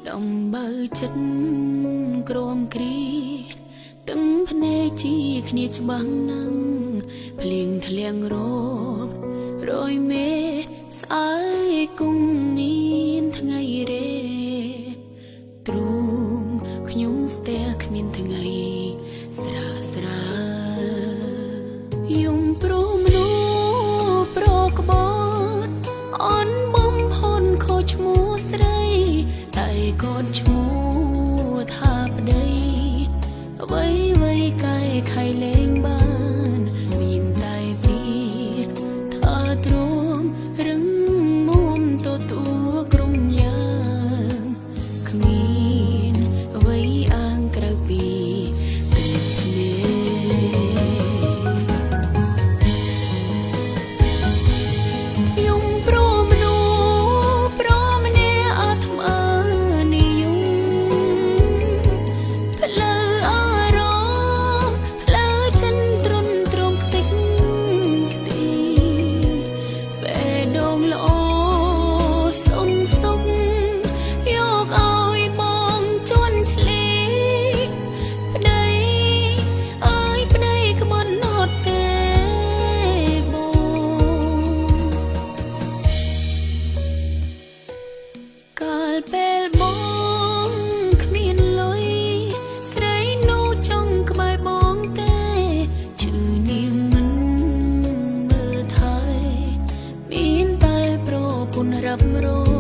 ដំបើចិត្តក្រមគ្រីទាំងភ្នែកជាគ្នាច្បាស់នឹងភ្លៀងធ្លៀងរោបរយមេស្អើយគុំមានថ្ងៃរេទ្រូងខ្ញុំស្ទះគ្មានថ្ងៃស្រាស្រាយំព្រោះមនុស្សប្រក្បត់អន់បំផុនខុសឈ្មោះស្រីតែកូនឈ្មោះថាប្តីអ្វីៗកាយខៃលែងបានមានតែពីថាទ្រាំរឹងមុំទទួលក្រុមយ៉ាងគ្មានអ្វីអាងក្រៅពីទឹកភ្នែកយំព្រោះមនុស្សប្រម្នាក់អាត្មានិយមផ្លូវអារម្មណ៍ផ្លូវចិនទ្រុនទ្រង់ខ្ទេចខ្ទីបេះដូងល្អសុនសុំយកឲ្យបងជន់ឆ្លីប្តីអើយប្តីក្បត់អត់ទេបងកាលពេលបងគ្មានលុយស្រីនោះចង់ក្បែរបងទេឈឺនាងមិនមើលថែមានតែប្រពន្ធរ៉ាប់រង